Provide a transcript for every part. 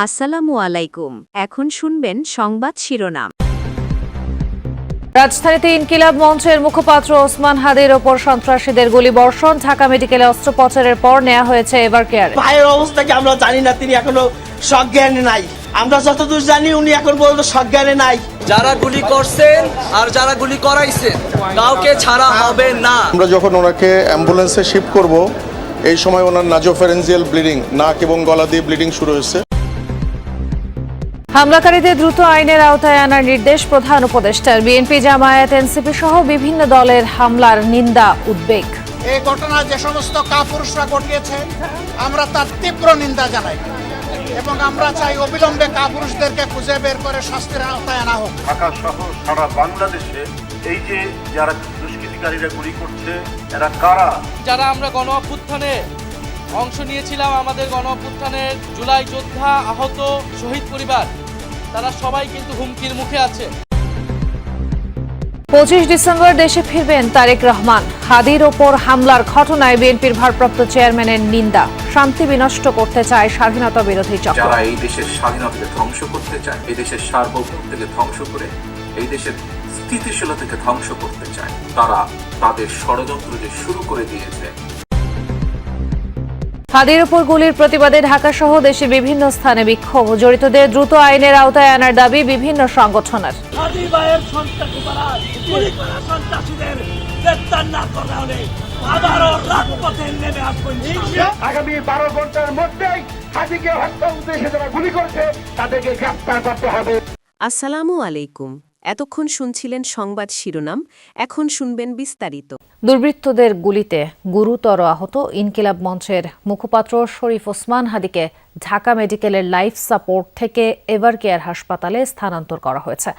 আসসালামু আলাইকুম। এখন শুনবেন সংবাদ শিরোনাম। রাজধানীতে ইনকিলাব মঞ্চের মুখপাত্র ওসমান হাদির ওপর সন্ত্রাসীদের গুলিবর্ষণ, ঢাকা মেডিকেলে অস্ত্রোপচারের পর নেওয়া হয়েছে এভারকেয়ারে। ভাইয়ের অবস্থা কি আমরা জানি না, তিনি এখনো সজ্ঞানে নাই। আমরা যতদূর জানি উনি এখন পর্যন্ত সজ্ঞানে নাই। যারা গুলি করছেন আর যারা গুলি করাইছেন কাউকে ছাড়া হবে না। আমরা যখন ওনাকে অ্যাম্বুলেন্সে শিফট করব, এই সময় ওনার নাজোফারেনজিয়াল ব্লিডিং, নাক এবং গলা দিয়ে ব্লিডিং শুরু হয়েছে। হামলাকারীদের দ্রুত আইনের আওতায় আনার নির্দেশ প্রধান উপদেষ্টার। বিএনপি, জামায়াত, এনসিপি সহ বিভিন্ন দলের হামলার নিন্দা, উদ্বেগ। এই ঘটনা যে সমস্ত কাপুরুষরা ঘটিয়েছে আমরা তার তীব্র নিন্দা জানাই এবং আমরা চাই অবিলম্বে কাপুরুষদেরকে খুঁজে বের করে শাস্তির আওতায় আনা হোক। ঢাকা সহ সারা বাংলাদেশে এই যে যারা দুষ্কৃতিকারীরা গুলি করছে এরা কারা? যারা আমরা গণ অভ্যুত্থানে অংশ নিয়েছিলাম, আমাদের গণ অভ্যুত্থানের জুলাই যোদ্ধা, আহত, শহীদ পরিবার, তারা সবাই কিন্তু হুমকির মুখে আছে। 25 ডিসেম্বর দেশে ফিরবেন তারেক রহমান। হাদির ওপর হামলার ঘটনায় বিএনপির ভারপ্রাপ্ত চেয়ারম্যানের নিন্দা। শান্তি বিনষ্ট করতে চায় স্বাধীনতা বিরোধী চক্র। যারা এই দেশের স্বাধীনতাকে ধ্বংস করতে চায়, এই দেশের সার্বভৌমত্বকে ধ্বংস করে এই দেশের স্থিতিশীলতাকে ধ্বংস করতে চায়, তারা তাদের ষড়যন্ত্র যে শুরু করে দিয়েছে। হাদির ওপর গুলির প্রতিবাদে ঢাকা সহ দেশের বিভিন্ন স্থানে বিক্ষোভ। জড়িতদের দ্রুত আইনের আওতায় আনার দাবি বিভিন্ন সংগঠনের। আগামী 12 ঘন্টার মধ্যেই হাদিকে হত্যা উদ্দেশ্যে যারা গুলি করছে তাদেরকে গ্রেফতার করতে হবে। আসসালামু আলাইকুম। এতক্ষণ শুনছিলেন সংবাদ শিরোনাম, এখন শুনবেন বিস্তারিত। দুর্বৃত্তদের গুলিতে গুরুতর আহত ইনকিলাব মঞ্চের মুখপাত্র শরীফ ওসমান হাদিকে ঢাকা মেডিকেলের লাইফ সাপোর্ট থেকে এভারকেয়ার হাসপাতালে স্থানান্তর করা হয়েছে।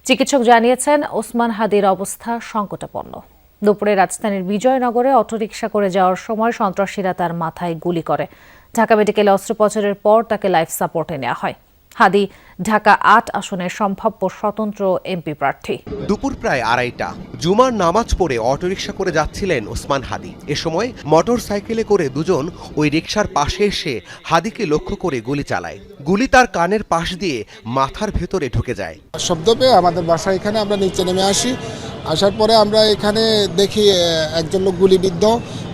চিকিৎসক জানিয়েছেন ওসমান হাদির অবস্থা সংকটাপন্ন। দুপুরে রাজধানীর বিজয়নগরে অটোরিকশা করে যাওয়ার সময় সন্ত্রাসীরা তার মাথায় গুলি করে। ঢাকা মেডিকেলে অস্ত্রোপচারের পর তাকে লাইফ সাপোর্টে নেওয়া হয়। হাদি ঢাকা ৮ আসনের সম্ভাব্য স্বতন্ত্র এমপি প্রার্থী। দুপুর প্রায় ২:৩০ জুমার নামাজ পড়ে অটোরিকশা করে যাচ্ছিলেন ওসমান হাদি। এ সময় মোটর সাইকেলে করে দুজন ওই রিকশার পাশে এসে হাদিকে লক্ষ্য করে গুলি চালায়। গুলি তার কানের পাশ দিয়ে মাথার ভেতরে ঢুকে যায়। শব্দ পেয়ে আমাদের বাসা এখানে আমরা নিচে নেমে আসি। আসার পরে আমরা এখানে দেখি একজন লোক গুলিবিদ্ধ,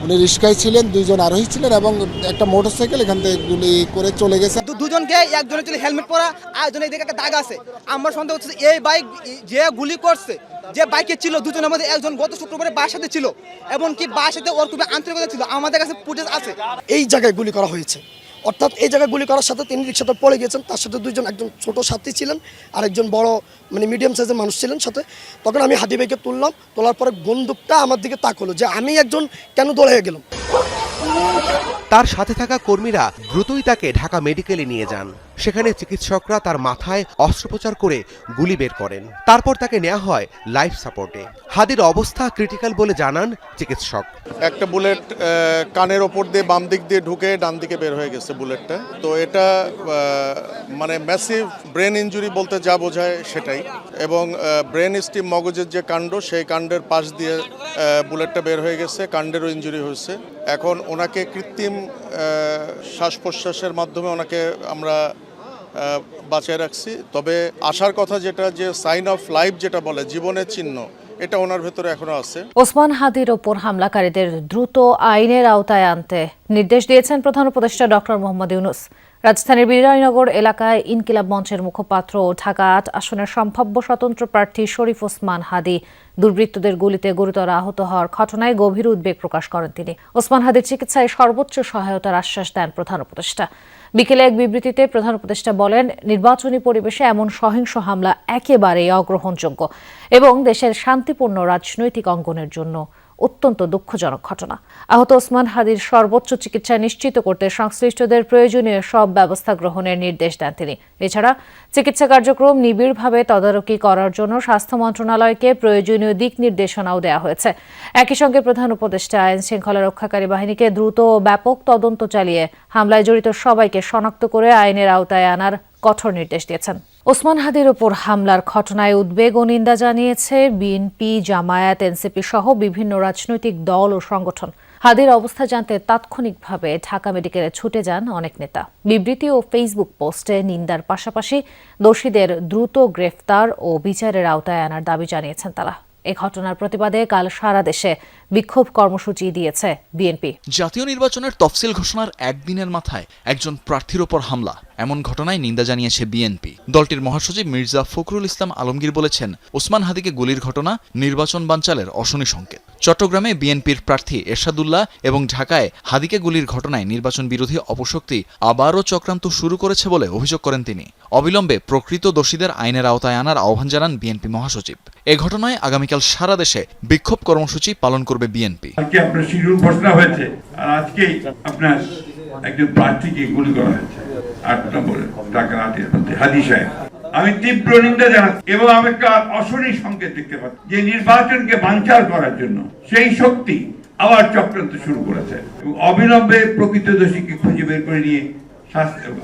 উনি রিস্কায় ছিলেন, দুইজন আরোহী ছিলেন এবং একটা মোটর সাইকেল এখান থেকে গুলি করে চলে গেছে। দুজনকে, একজনের ছিল হেলমেট পরা, আরেকজনের এদিকে একটা দাগ আছে। আমার সন্দেহ হচ্ছে এই বাইক যে গুলি করছে, যে বাইকে ছিল, দুজনের মধ্যে একজন গত শুক্রবারে বাসাতে ছিল এবং কি বাসাতে ওর খুবই আন্তরিকতা ছিল। আমাদের কাছে ফুটেজ আছে। এই জায়গায় গুলি করা হয়েছে, অর্থাৎ এই জায়গায় গুলি করার সাথে তিনি রিক্সাতে পড়ে গেছেন। তার সাথে দুইজন, একজন ছোট সাথী ছিলেন আর একজন বড় মানে মিডিয়াম সাইজের মানুষ ছিলেন সাথে। তখন আমি হাদি ভাইকে তুললাম, তোলার পরে বন্দুকটা আমার দিকে তাকালো যে আমি একজন কেন দৌড়ে গেলাম। তার সাথে থাকা কর্মীরা দ্রুতই তাকে ঢাকা মেডিকেলে নিয়ে যান। সেখানে চিকিৎসকরা তার মাথায় অস্ত্রোপচার করে গুলি বের করেন। তারপর তাকে নেওয়া হয় লাইফ সাপোর্টে। হাদির অবস্থা ক্রিটিক্যাল বলে জানান চিকিৎসক। একটা বুলেট কানের ওপর দিয়ে বাম দিক দিয়ে ঢুকে ডান দিকে বের হয়ে গেছে বুলেটটা। তো এটা মানে ম্যাসিভ ব্রেন ইনজুরি বলতে যা বোঝায় সেটাই। এবং ব্রেন স্টিম, মগজের যে কাণ্ড, সেই কাণ্ডের পাশ দিয়ে বুলেটটা বের হয়ে গেছে, কাণ্ডেরও ইনজুরি হয়েছে। এখন ওনাকে কৃত্রিম শ্বাস প্রশ্বাসের মাধ্যমে ওনাকে আমরা বাঁচিয়ে রাখছি। তবে আসার কথা যেটা, যে সাইন অফ লাইফ যেটা বলে, জীবনের চিহ্ন, এটা ওনার ভেতরে এখনো আছে। ওসমান হাদির ওপর হামলাকারীদের দ্রুত আইনের আওতায় আনতে নির্দেশ দিয়েছেন প্রধান উপদেষ্টা ডক্টর মোহাম্মদ ইউনূস। রাজধানীর বিজয়নগর এলাকায় ইনকিলাব মঞ্চের মুখপাত্র ও ঢাকা ৮ আসনের সম্ভাব্য স্বতন্ত্র প্রার্থী শরীফ ওসমান হাদি দুর্বৃত্তদের গুলিতে গুরুতর আহত হওয়ার ঘটনায় গভীর উদ্বেগ প্রকাশ করেন তিনি। ওসমান হাদির চিকিৎসায় সর্বোচ্চ সহায়তার আশ্বাস দেন প্রধান উপদেষ্টা। বিকেলে এক বিবৃতিতে প্রধান উপদেষ্টা বলেন, নির্বাচনী পরিবেশে এমন সহিংস হামলা একেবারেই অগ্রহণযোগ্য এবং দেশের শান্তিপূর্ণ রাজনৈতিক অঙ্গনের জন্য অত্যন্ত দুঃখজনক ঘটনা। আহত ওসমান হাদির সর্বোচ্চ চিকিৎসা নিশ্চিত করতে সংশ্লিষ্টদের প্রয়োজনীয় সব ব্যবস্থা গ্রহণের নির্দেশ দেন তিনি। এছাড়া চিকিৎসা কার্যক্রম নিবিড়ভাবে তদারকি করার জন্য স্বাস্থ্য মন্ত্রণালয়কে প্রয়োজনীয় দিক নির্দেশনাও দেওয়া হয়েছে। একই সঙ্গে প্রধান উপদেষ্টা আইন শৃঙ্খলা রক্ষাকারী বাহিনীকে দ্রুত ও ব্যাপক তদন্ত চালিয়ে হামলায় জড়িত সবাইকে শনাক্ত করে আইনের আওতায় আনার কঠোর নির্দেশ দিয়েছেন। ওসমান হাদির ওপর হামলার ঘটনায় উদ্বেগ ও নিন্দা জানিয়েছে বিএনপি, জামায়াত, এনসিপি সহ বিভিন্ন রাজনৈতিক দল ও সংগঠন। হাদির অবস্থা জানতে তাৎক্ষণিকভাবে ঢাকা মেডিকেলে ছুটে যান অনেক নেতা। বিবৃতি ও ফেসবুক পোস্টে নিন্দার পাশাপাশি দোষীদের দ্রুত গ্রেফতার ও বিচারের আওতায় আনার দাবি জানিয়েছেন তারা। এই ঘটনার প্রতিবাদে কাল সারা দেশে বিক্ষোভ কর্মসূচি দিয়েছে বিএনপি। জাতীয় নির্বাচনের তফসিল ঘোষণার একদিনের মাথায় একজন প্রার্থীর ওপর হামলা, এমন ঘটনায় নিন্দা জানিয়েছে বিএনপি। দলটির মহাসচিব মির্জা ফখরুল ইসলাম আলমগীর বলেছেন, ওসমান হাদিকে গুলির ঘটনা নির্বাচন বানচালের অশনি সংকেত। চট্টগ্রামে বিএনপির প্রার্থী এরশাদুল্লাহ এবং ঢাকায় হাদিকে গুলির ঘটনায় নির্বাচন বিরোধী অপশক্তি আবারও চক্রান্ত শুরু করেছে বলে অভিযোগ করেন তিনি। অবিলম্বে প্রকৃত দোষীদের আইনের আওতায় আনার আহ্বান জানান বিএনপি মহাসচিব। এ ঘটনায় আগামীকাল সারা দেশে বিক্ষোভ কর্মসূচি পালন করবে বিএনপি। আপনার শিডিউল ঘোষণা হয়েছে, আর আজকেই আপনার একজন প্রার্থীকে গুলি করা হয়েছে 8 নম্বরে ঢাকার হাদি সাহেব। আমি তীব্র নিন্দা জানাচ্ছি এবং আমি একটা অশনি সংকেত দেখতে পাচ্ছি যে নির্বাচনকে বানচাল করার জন্য সেই শক্তি আবার চক্রান্ত শুরু করেছে এবং অবিলম্বে প্রকৃত দোষীকে খুঁজে বের করে নিয়ে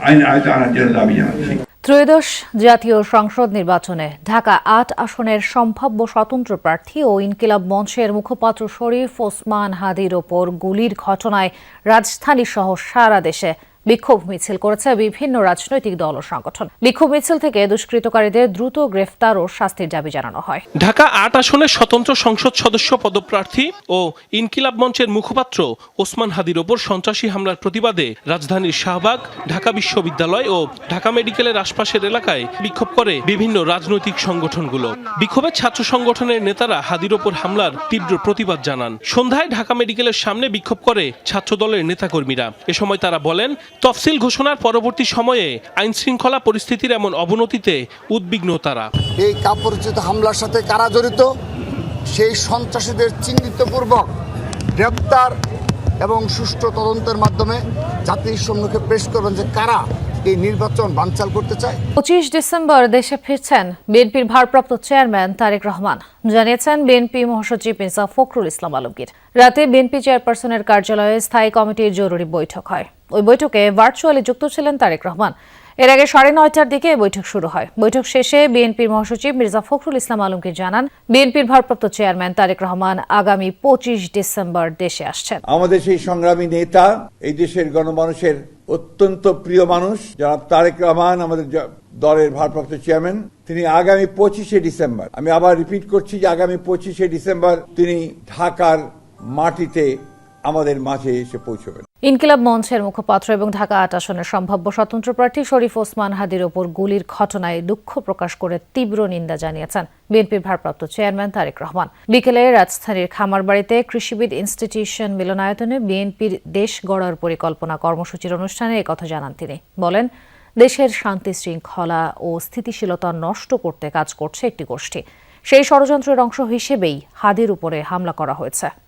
আইন আওতায় আনার জন্য দাবি জানাচ্ছি। ত্রয়োদশ জাতীয় সংসদ নির্বাচনে ঢাকা 8 আসনের সম্ভাব্য স্বতন্ত্র প্রার্থী ও ইনকিলাব মঞ্চের মুখপাত্র শরীফ ওসমান হাদির ওপর গুলির ঘটনায় রাজধানী সহ সারা দেশে বিক্ষোভ মিছিল করেছে বিভিন্ন রাজনৈতিক দল ও সংগঠন। বিক্ষোভ মিছিল থেকে দুষ্কৃতকারীদের দ্রুত গ্রেফতার ও শাস্তির দাবি জানানো হয়। ঢাকা 8 আসনের স্বতন্ত্র সংসদ সদস্য পদপ্রার্থী ও ইনকিলাব মঞ্চের মুখপাত্র ওসমান হাদির ওপর সন্ত্রাসী হামলার প্রতিবাদে রাজধানীর শাহবাগ, ঢাকা বিশ্ববিদ্যালয় ও ঢাকা মেডিকেলের আশপাশের এলাকায় বিক্ষোভ করে বিভিন্ন রাজনৈতিক সংগঠনগুলো। বিক্ষোভে ছাত্র সংগঠনের নেতারা হাদির ওপর হামলার তীব্র প্রতিবাদ জানান। সন্ধ্যায় ঢাকা মেডিকেলের সামনে বিক্ষোভ করে ছাত্র দলের নেতাকর্মীরা। এ সময় তারা বলেন, তফসিল ঘোষণার পরবর্তী সময়ে আইন শৃঙ্খলা পরিস্থিতির এমন অবনতিতে উদ্বিগ্ন তারা। এই কাপুরুষোচিত হামলার সাথে কারা জড়িত সেই সন্ত্রাসীদের চিহ্নিতপূর্বক গ্রেপ্তার এবং সুষ্ঠু তদন্তের মাধ্যমে জাতির সম্মুখে পেশ করবেন যে কারা এই নির্বাচন বানচাল করতে চায়। 25 ডিসেম্বর দেশে ফিরছেন বিএনপির ভারপ্রাপ্ত চেয়ারম্যান তারেক রহমান, জানিয়েছেন বিএনপি মহাসচিব মির্জা ফখরুল ইসলাম আলমগীর। রাতে বিএনপি চেয়ারপারসনের কার্যালয়ে স্থায়ী কমিটির জরুরি বৈঠক হয়। ওই বৈঠকে ভার্চুয়ালি যুক্ত ছিলেন তারেক রহমান। এর আগে 9:30টার দিকে বৈঠক শুরু হয়। বৈঠক শেষে বিএনপির মহাসচিব মির্জা ফখরুল ইসলাম আলমগীর জানান, বিএনপির ভারপ্রাপ্ত চেয়ারম্যান তারেক রহমান আগামী 25 ডিসেম্বর দেশে আসছেন। আমাদের সেই সংগ্রামী নেতা, এই দেশের গণমানুষের অত্যন্ত প্রিয় মানুষ জনাব তারেক রহমান, আমাদের দলের ভারপ্রাপ্ত চেয়ারম্যান, তিনি আগামী 25শে ডিসেম্বর, আমি আবার রিপিট করছি যে আগামী 25শে ডিসেম্বর তিনি ঢাকার মাটিতে আমাদের মাঝে এসে পৌঁছবেন। ইনকিলাব মঞ্চের মুখপাত্র এবং ঢাকা 8 আসনের সম্ভাব্য স্বতন্ত্র প্রার্থী শরীফ ওসমান হাদির ওপর গুলির ঘটনায় দুঃখ প্রকাশ করে তীব্র নিন্দা জানিয়েছেন বিএনপির ভারপ্রাপ্ত চেয়ারম্যান তারেক রহমান। বিকেলে রাজধানীর খামারবাড়িতে কৃষিবিদ ইনস্টিটিউশন মিলনায়তনে বিএনপির দেশ গড়ার পরিকল্পনা কর্মসূচির অনুষ্ঠানে একথা জানান তিনি। বলেন, দেশের শান্তি শৃঙ্খলা ও স্থিতিশীলতা নষ্ট করতে কাজ করছে একটি গোষ্ঠী। সেই ষড়যন্ত্রের অংশ হিসেবেই হাদির উপরে হামলা করা হয়েছে।